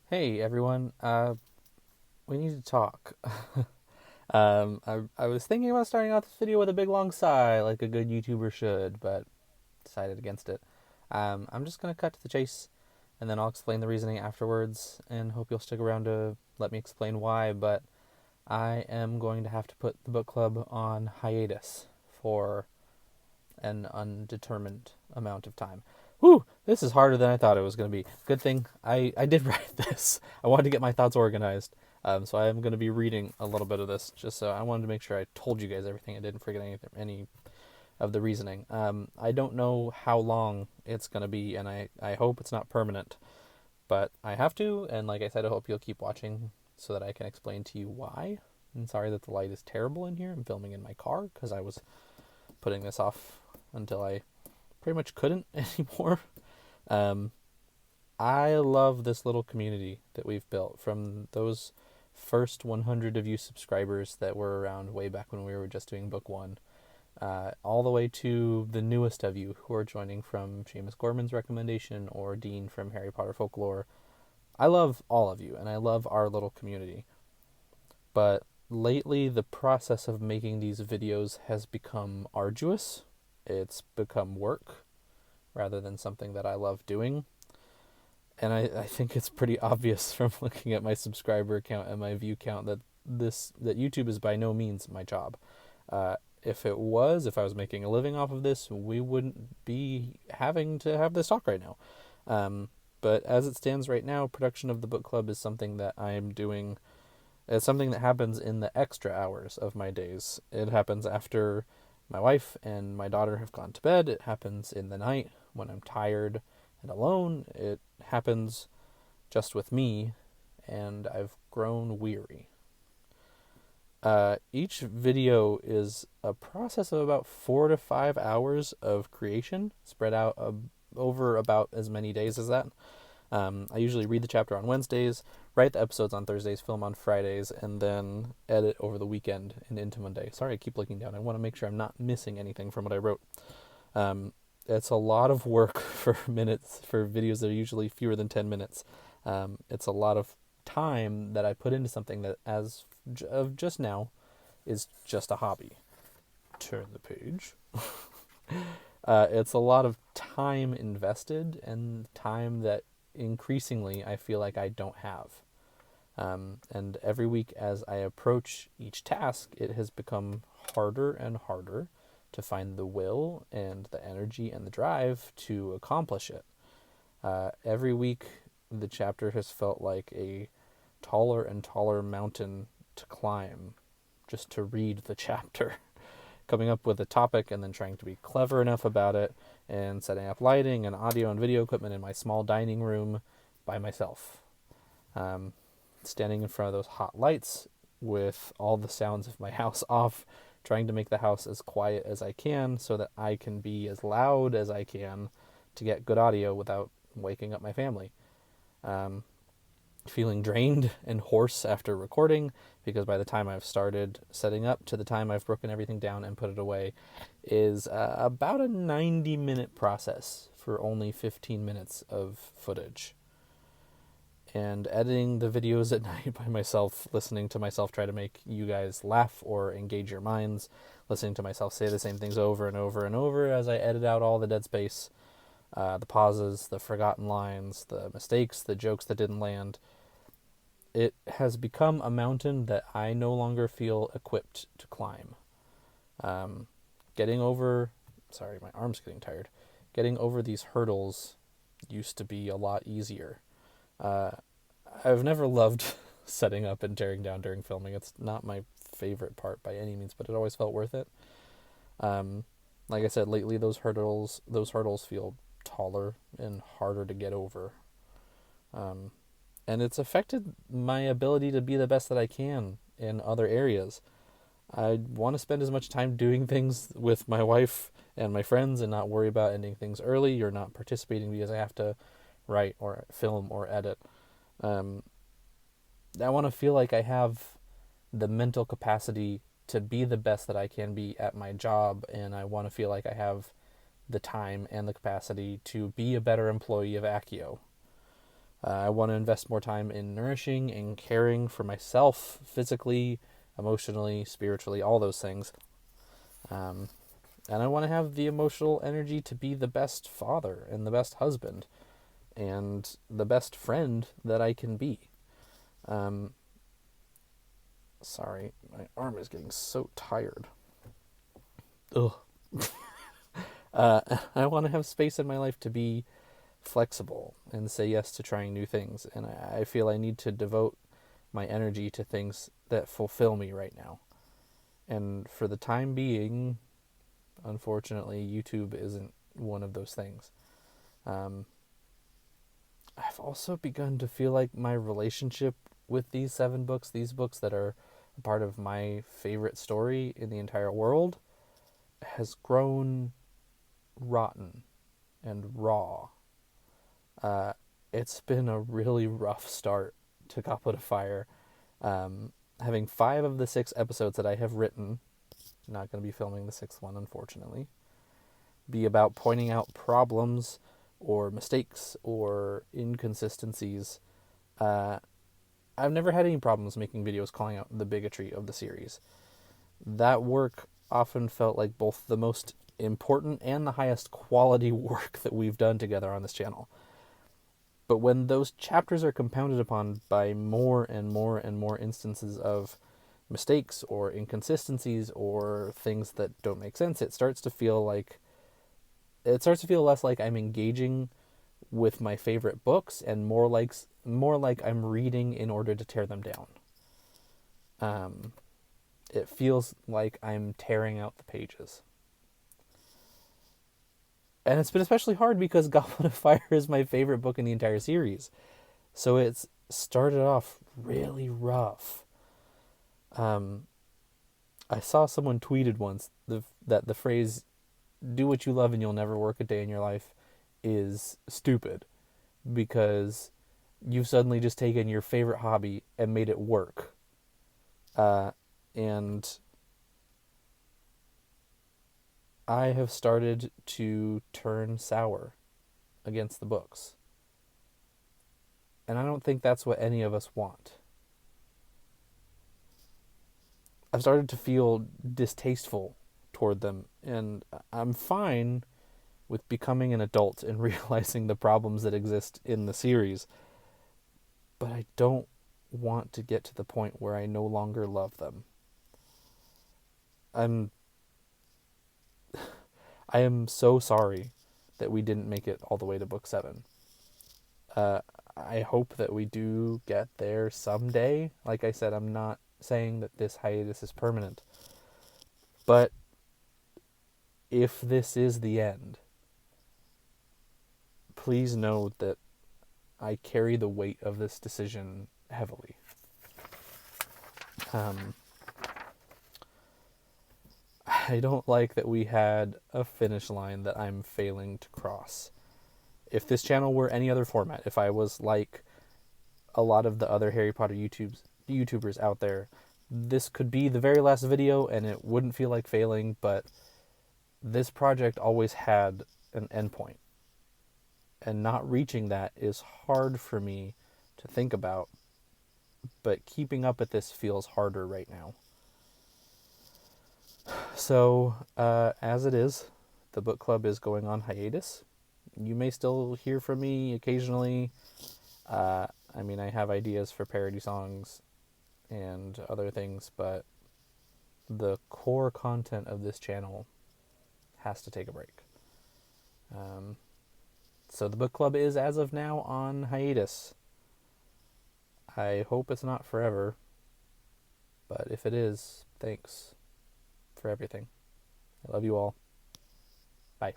Hey everyone, we need to talk. I was thinking about starting out this video with a big long sigh, like a good YouTuber should, but decided against it. I'm just gonna cut to the chase, and then I'll explain the reasoning afterwards, and hope you'll stick around to let me explain why. But I am going to have to put the book club on hiatus for an undetermined amount of time. Whew, this is harder than I thought it was going to be. Good thing I did write this. I wanted to get my thoughts organized. So I am going to be reading a little bit of this, just so I wanted to make sure I told you guys everything. I didn't forget any of the reasoning. I don't know how long it's going to be, and I hope it's not permanent. But I have to, and like I said, I hope you'll keep watching so that I can explain to you why. I'm sorry that the light is terrible in here. I'm filming in my car because I was putting this off until I pretty much couldn't anymore. Um, I love this little community that we've built from those first 100 of you subscribers that were around way back when we were just doing book one, all the way to the newest of you who are joining from Seamus Gorman's recommendation or Dean from Harry Potter Folklore. I love all of you and I love our little community. But lately, the process of making these videos has become arduous. It's become work rather than something that I love doing. And I think it's pretty obvious from looking at my subscriber count and my view count that YouTube is by no means my job. If I was making a living off of this, we wouldn't be having to have this talk right now. But as it stands right now, production of the book club is something that I'm doing. It's something that happens in the extra hours of my days. It happens after my wife and my daughter have gone to bed. It happens in the night when I'm tired and alone. It happens just with me, and I've grown weary. Each video is a process of about 4 to 5 hours of creation, spread out over about as many days as that. I usually read the chapter on Wednesdays, write the episodes on Thursdays, film on Fridays, and then edit over the weekend and into Monday. Sorry, I keep looking down. I want to make sure I'm not missing anything from what I wrote. It's a lot of work for videos that are usually fewer than 10 minutes. It's a lot of time that I put into something that, as of just now, is just a hobby. Turn the page. It's a lot of time invested and time that increasingly I feel like I don't have. And every week as I approach each task, it has become harder and harder to find the will and the energy and the drive to accomplish it. Every week, the chapter has felt like a taller and taller mountain to climb just to read the chapter. Coming up with a topic and then trying to be clever enough about it and setting up lighting and audio and video equipment in my small dining room by myself. Standing in front of those hot lights with all the sounds of my house off, trying to make the house as quiet as I can so that I can be as loud as I can to get good audio without waking up my family. Feeling drained and hoarse after recording because by the time I've started setting up to the time I've broken everything down and put it away is about a 90-minute process for only 15 minutes of footage. And editing the videos at night by myself, listening to myself try to make you guys laugh or engage your minds, listening to myself say the same things over and over and over as I edit out all the dead space, the pauses, the forgotten lines, the mistakes, the jokes that didn't land. It has become a mountain that I no longer feel equipped to climb. Getting over... Sorry, my arm's getting tired. Getting over these hurdles used to be a lot easier. I've never loved setting up and tearing down during filming. It's not my favorite part by any means, but it always felt worth it. Like I said, lately those hurdles feel taller and harder to get over. And it's affected my ability to be the best that I can in other areas. I want to spend as much time doing things with my wife and my friends and not worry about ending things early or not participating because I have to write or film or edit. I want to feel like I have the mental capacity to be the best that I can be at my job, and I want to feel like I have the time and the capacity to be a better employee of Accio. I want to invest more time in nourishing and caring for myself physically, emotionally, spiritually, all those things. Um, and I want to have the emotional energy to be the best father and the best husband and the best friend that I can be. Um, sorry, my arm is getting so tired. Ugh. I want to have space in my life to be flexible and say yes to trying new things. And I feel I need to devote my energy to things that fulfill me right now. And for the time being, unfortunately, YouTube isn't one of those things. Um, I've also begun to feel like my relationship with these 7 books, these books that are a part of my favorite story in the entire world, has grown rotten and raw. Uh, it's been a really rough start to Goblet of Fire. Having 5 of the 6 episodes that I have written, not going to be filming the 6th one, unfortunately, be about pointing out problems or mistakes or inconsistencies. Uh, I've never had any problems making videos calling out the bigotry of the series. That work often felt like both the most important and the highest quality work that we've done together on this channel. But when those chapters are compounded upon by more and more and more instances of mistakes or inconsistencies or things that don't make sense, it starts to feel less like I'm engaging with my favorite books and more like I'm reading in order to tear them down. It feels like I'm tearing out the pages. And it's been especially hard because Goblet of Fire is my favorite book in the entire series. So it's started off really rough. I saw someone tweeted once that the phrase, do what you love and you'll never work a day in your life, is stupid because you've suddenly just taken your favorite hobby and made it work. And I have started to turn sour against the books. And I don't think that's what any of us want. I've started to feel distasteful toward them, and I'm fine with becoming an adult and realizing the problems that exist in the series. But I don't want to get to the point where I no longer love them. I am so sorry that we didn't make it all the way to book 7. I hope that we do get there someday. Like I said, I'm not saying that this hiatus is permanent. But if this is the end, please know that I carry the weight of this decision heavily. I don't like that we had a finish line that I'm failing to cross. If this channel were any other format, if I was like a lot of the other Harry Potter YouTubers out there, this could be the very last video and it wouldn't feel like failing, but this project always had an endpoint. And not reaching that is hard for me to think about, but keeping up at this feels harder right now. So, as it is, the book club is going on hiatus. You may still hear from me occasionally. I have ideas for parody songs and other things, but the core content of this channel has to take a break. So the book club is, as of now, on hiatus. I hope it's not forever, but if it is, thanks for everything. I love you all. Bye.